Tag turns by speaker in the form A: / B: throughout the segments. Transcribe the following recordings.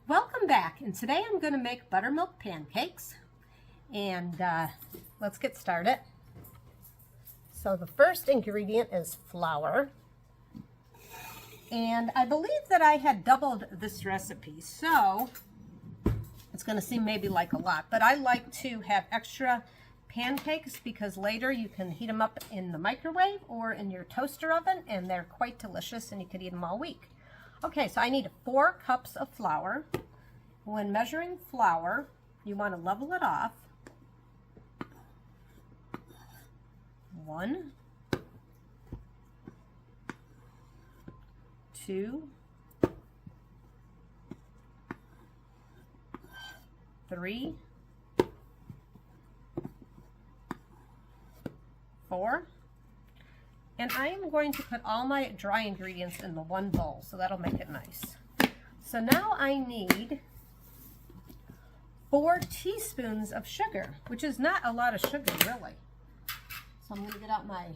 A: Welcome back, and today I'm going to make buttermilk pancakes, and let's get started. So the first ingredient is flour, and I believe that I had doubled this recipe, so it's going to seem maybe like a lot, but I like to have extra pancakes because later you can heat them up in the microwave or in your toaster oven, and they're quite delicious, and you could eat them all week. Okay, so I need 4 cups of flour. When measuring flour, you want to level it off. 1, 2, 3, 4. And I am going to put all my dry ingredients in the one bowl, so that'll make it nice. So now I need 4 teaspoons of sugar, which is not a lot of sugar, really. So I'm going to get out my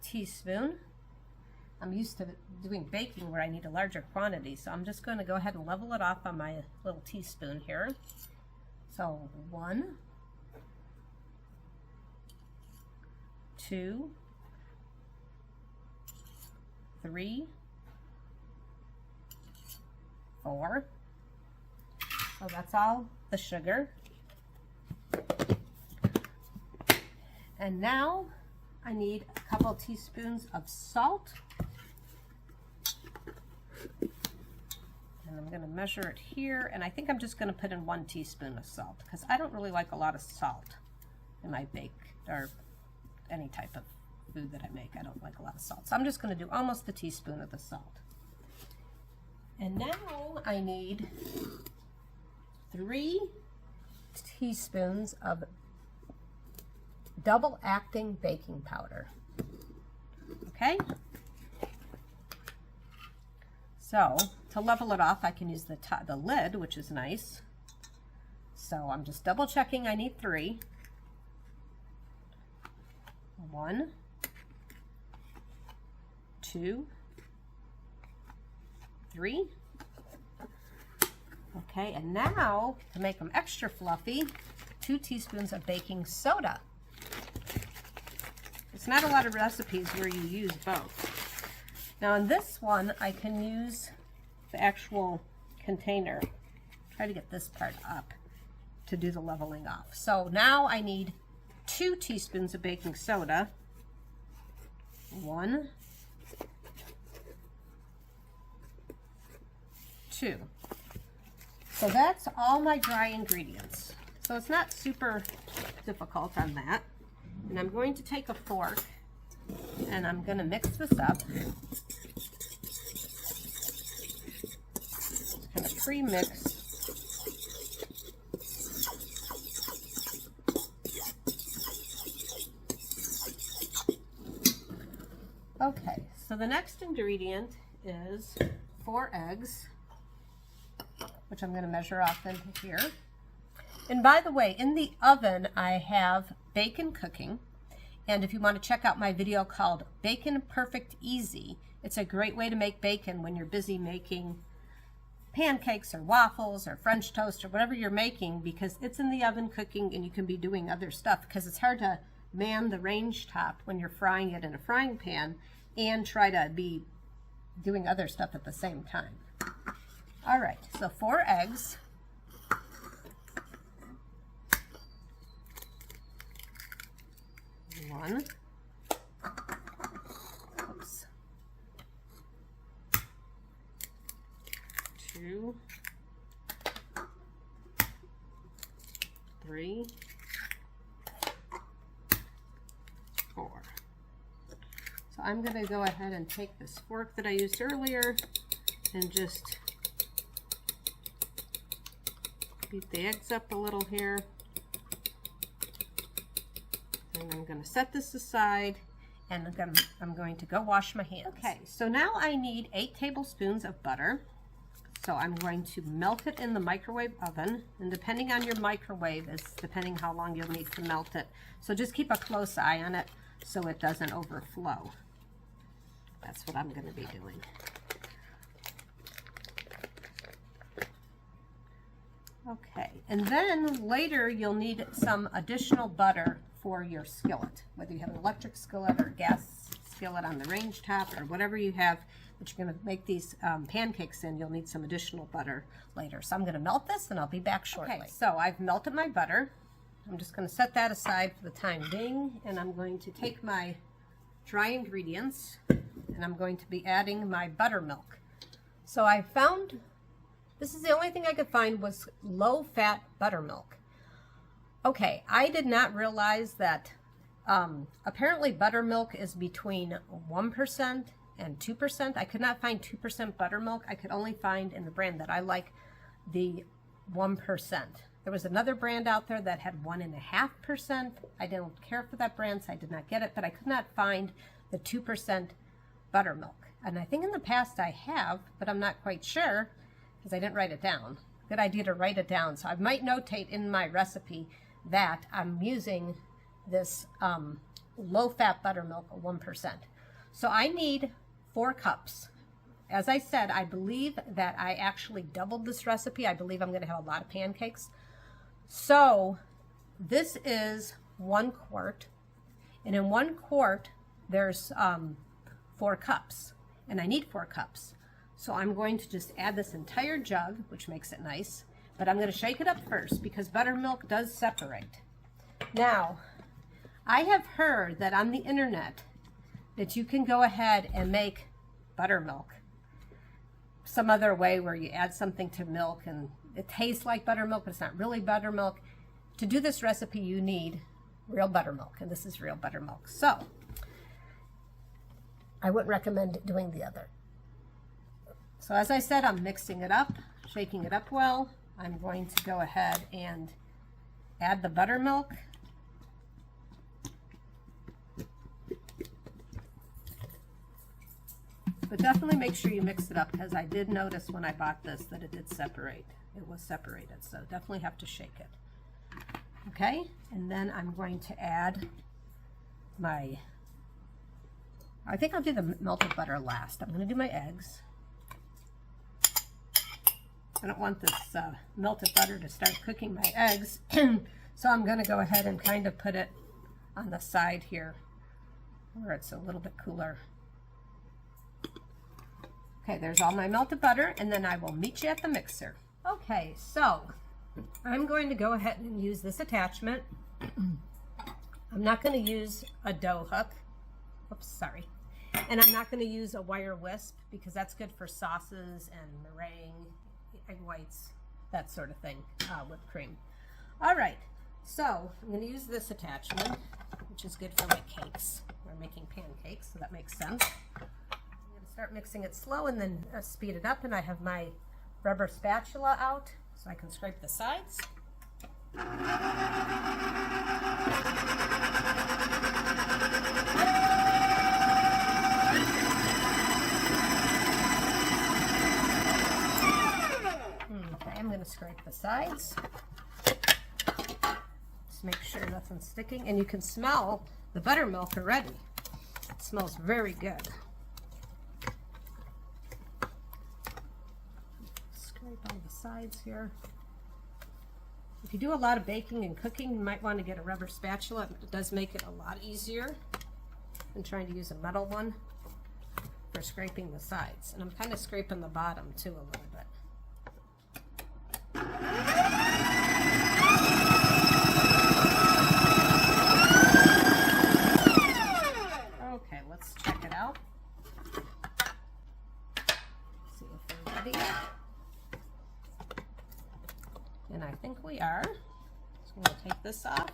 A: teaspoon. I'm used to doing baking where I need a larger quantity, so I'm just going to go ahead and level it off on my little teaspoon here. So 1, 2, 3, 4. So that's all the sugar. And now I need a couple teaspoons of salt. And I'm going to measure it here, and I think I'm just going to put in 1 teaspoon of salt because I don't really like a lot of salt in my bake or any type of food that I make. I don't like a lot of salt. So I'm just going to do almost a teaspoon of the salt. And now I need 3 teaspoons of double acting baking powder. Okay? So to level it off, I can use the lid, which is nice. So I'm just double checking. I need 3. 1, 2, 3. Okay, and now to make them extra fluffy, 2 teaspoons of baking soda. It's not a lot of recipes where you use both. Now in this one, I can use the actual container. Try to get this part up to do the leveling off. So now I need 2 teaspoons of baking soda. 1, 2. So that's all my dry ingredients. So it's not super difficult on that. And I'm going to take a fork and I'm going to mix this up. Just kind of pre-mix. Okay, so the next ingredient is 4 eggs, which I'm going to measure off into here. And by the way, in the oven, I have bacon cooking. And if you want to check out my video called Bacon Perfect Easy, it's a great way to make bacon when you're busy making pancakes or waffles or French toast or whatever you're making, because it's in the oven cooking and you can be doing other stuff because it's hard to man the range top when you're frying it in a frying pan and try to be doing other stuff at the same time. All right, so 4 eggs. 1. Oops. 2. 3. 4. So I'm going to go ahead and take this fork that I used earlier and just beat the eggs up a little here. And I'm going to set this aside, and I'm going to go wash my hands. Okay, so now I need 8 tablespoons of butter. So I'm going to melt it in the microwave oven, and depending on your microwave is depending how long you'll need to melt it. So just keep a close eye on it so it doesn't overflow. That's what I'm going to be doing. Okay, and then later you'll need some additional butter for your skillet, whether you have an electric skillet or a gas skillet on the range top or whatever you have that you're going to make these pancakes in. You'll need some additional butter later. So I'm going to melt this and I'll be back shortly. Okay, so I've melted my butter. I'm just going to set that aside for the time being, and I'm going to take my dry ingredients and I'm going to be adding my buttermilk. So I found, this is the only thing I could find was low fat buttermilk. Okay, I did not realize that apparently buttermilk is between 1% and 2%. I could not find 2% buttermilk. I could only find in the brand that I like the 1%. There was another brand out there that had 1.5%. I don't care for that brand, so I did not get it, but I could not find the 2% buttermilk. And I think in the past I have, but I'm not quite sure because I didn't write it down. Good idea to write it down. So I might notate in my recipe that I'm using this low-fat buttermilk, 1%. So I need 4 cups. As I said, I believe that I actually doubled this recipe. I believe I'm going to have a lot of pancakes. So this is 1 quart, and in 1 quart there's 4 cups, and I need 4 cups. So I'm going to just add this entire jug, which makes it nice, but I'm going to shake it up first because buttermilk does separate. Now, I have heard that on the internet that you can go ahead and make buttermilk some other way where you add something to milk and it tastes like buttermilk, but it's not really buttermilk. To do this recipe, you need real buttermilk, and this is real buttermilk. So I wouldn't recommend doing the other. So as I said, I'm mixing it up, shaking it up well. I'm going to go ahead and add the buttermilk. But definitely make sure you mix it up, because I did notice when I bought this that it did separate. It was separated, so definitely have to shake it. Okay, and then I'm going to add my, I think I'll do the melted butter last. I'm going to do my eggs. I don't want this melted butter to start cooking my eggs, so I'm going to go ahead and kind of put it on the side here where it's a little bit cooler. Okay, there's all my melted butter, and then I will meet you at the mixer. Okay, so I'm going to go ahead and use this attachment. I'm not going to use a dough hook. Oops, sorry. And I'm not going to use a wire whisk because that's good for sauces and meringue, egg whites, that sort of thing, whipped cream. All right, so I'm going to use this attachment, which is good for my cakes. We're making pancakes, so that makes sense. Start mixing it slow and then speed it up, and I have my rubber spatula out so I can scrape the sides. Okay, I'm going to scrape the sides. Just make sure nothing's sticking, and you can smell the buttermilk already. It smells very good. On the sides here. If you do a lot of baking and cooking, you might want to get a rubber spatula. It does make it a lot easier than trying to use a metal one for scraping the sides. And I'm kind of scraping the bottom too a little bit. Okay, let's check it out. See if we're ready. And I think we are. So I'm going to take this off.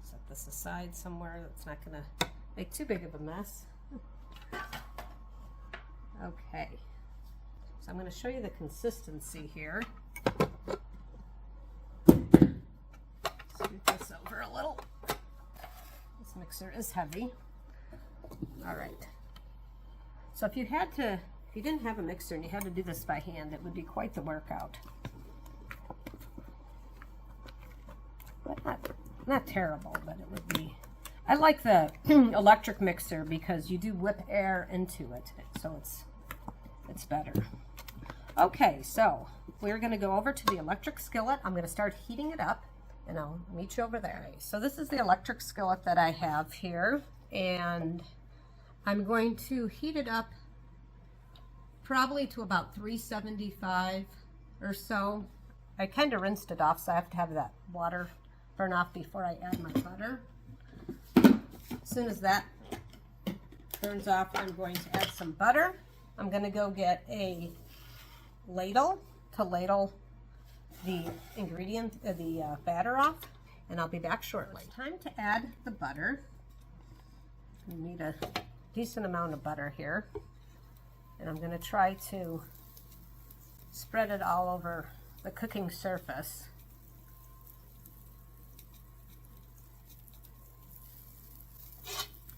A: Set this aside somewhere that's not going to make too big of a mess. Okay. So I'm going to show you the consistency here. Scoot this over a little. This mixer is heavy. All right. So if you didn't have a mixer and you had to do this by hand, it would be quite the workout. But not terrible, but it would be I like the electric mixer because you do whip air into it, so it's better. Okay, so we're going to go over to the electric skillet. I'm going to start heating it up, and I'll meet you over there. So this is the electric skillet that I have here, and I'm going to heat it up probably to about 375 or so. I kind of rinsed it off, so I have to have that water burn off before I add my butter. As soon as that burns off, I'm going to add some butter. I'm going to go get a ladle to ladle the batter off, and I'll be back shortly. Time to add the butter. You need a decent amount of butter here, and I'm going to try to spread it all over the cooking surface.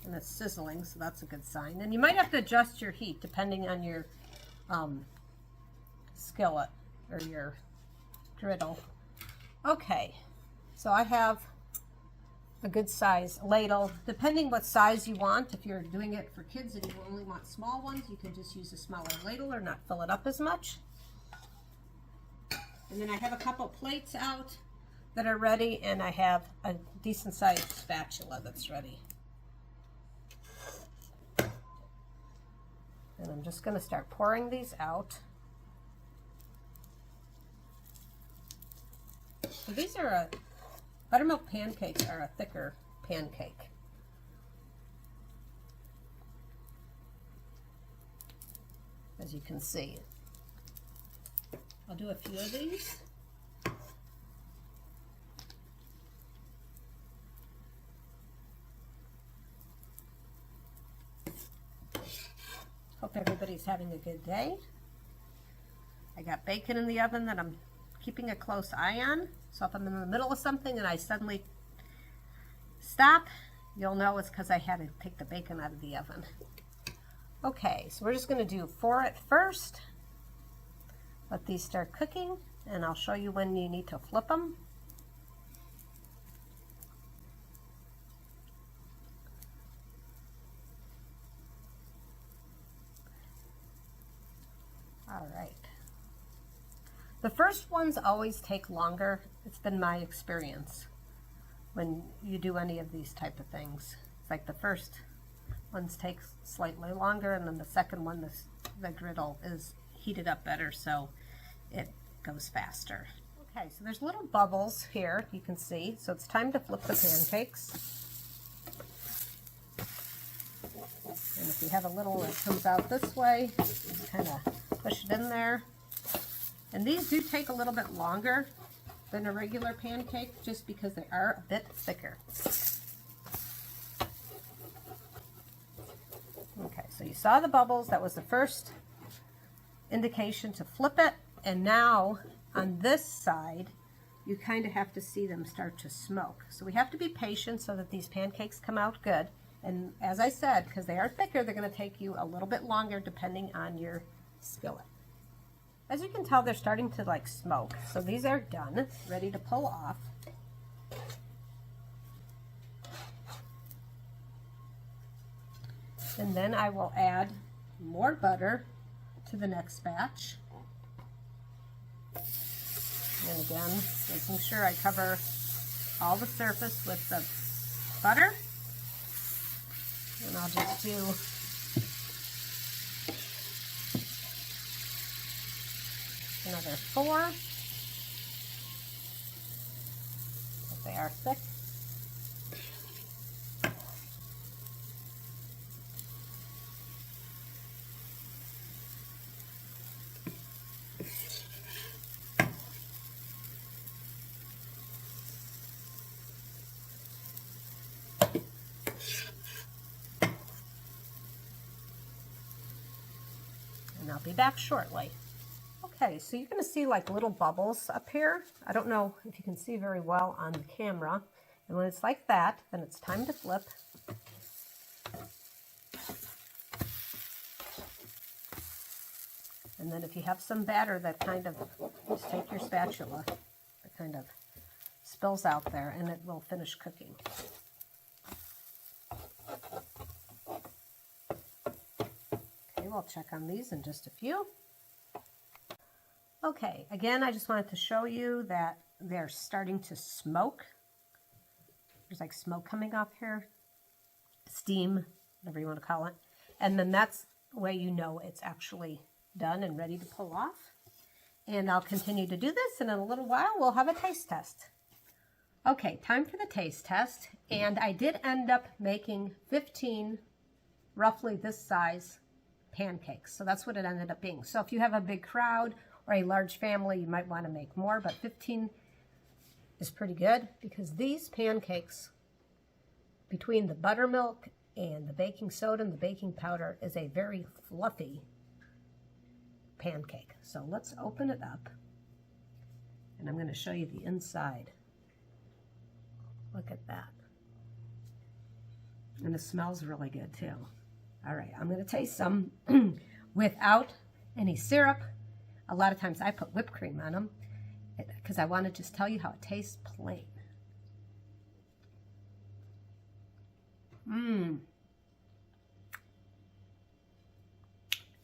A: And it's sizzling, so that's a good sign. And you might have to adjust your heat depending on your skillet or your griddle. Okay, so I have a good size ladle. Depending what size you want, if you're doing it for kids and you only want small ones, you can just use a smaller ladle or not fill it up as much. And then I have a couple plates out that are ready, and I have a decent sized spatula that's ready. And I'm just going to start pouring these out. So these are buttermilk pancakes are a thicker pancake. As you can see. I'll do a few of these. Hope everybody's having a good day. I got bacon in the oven that I'm keeping a close eye on. So if I'm in the middle of something and I suddenly stop, you'll know it's because I had to take the bacon out of the oven. Okay, so we're just going to do 4 at first. Let these start cooking, and I'll show you when you need to flip them. All right. The first ones always take longer. It's been my experience when you do any of these type of things. It's like the first ones take slightly longer, and then the second one, the griddle is heated up better, so it goes faster. Okay, so there's little bubbles here, you can see. So it's time to flip the pancakes. And if you have a little that comes out this way, just kind of push it in there. And these do take a little bit longer than a regular pancake, just because they are a bit thicker. Okay, so you saw the bubbles. That was the first indication to flip it. And now on this side, you kind of have to see them start to smoke. So we have to be patient so that these pancakes come out good. And as I said, because they are thicker, they're going to take you a little bit longer depending on your skillet. As you can tell, they're starting to like smoke. So these are done, ready to pull off. And then I will add more butter to the next batch. And again, making sure I cover all the surface with the butter. And I'll just do another 4. If they are thick. And I'll be back shortly. Okay, so you're going to see like little bubbles up here. I don't know if you can see very well on the camera. And when it's like that, then it's time to flip. And then if you have some batter that kind of, just take your spatula, that kind of spills out there, and it will finish cooking. We'll check on these in just a few. Okay, again, I just wanted to show you that they're starting to smoke. There's like smoke coming off here, steam, whatever you want to call it. And then that's the way you know it's actually done and ready to pull off. And I'll continue to do this, and in a little while we'll have a taste test. Okay, time for the taste test. And I did end up making 15 roughly this size pancakes. So that's what it ended up being. So if you have a big crowd or a large family, you might want to make more, but 15 is pretty good because these pancakes, between the buttermilk and the baking soda and the baking powder, is a very fluffy pancake. So let's open it up, and I'm going to show you the inside. Look at that. And it smells really good too. All right, I'm going to taste some without any syrup. A lot of times I put whipped cream on them because I want to just tell you how it tastes plain.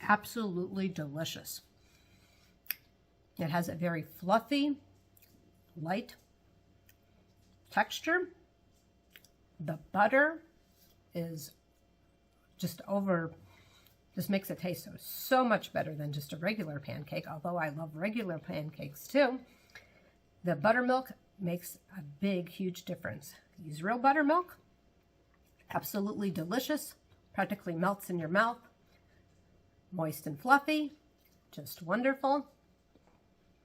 A: Absolutely delicious. It has a very fluffy, light texture. The butter is just makes it taste so much better than just a regular pancake, although I love regular pancakes too. The buttermilk makes a big, huge difference. Use real buttermilk, absolutely delicious, practically melts in your mouth, moist and fluffy, just wonderful.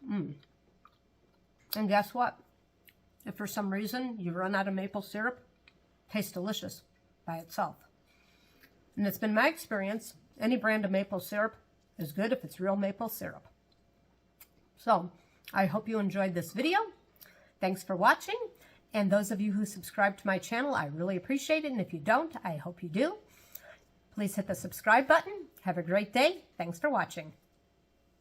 A: And guess what? If for some reason you run out of maple syrup, tastes delicious by itself. And it's been my experience, any brand of maple syrup is good if it's real maple syrup. So I hope you enjoyed this video. Thanks for watching. And those of you who subscribe to my channel, I really appreciate it. And if you don't, I hope you do. Please hit the subscribe button. Have a great day. Thanks for watching.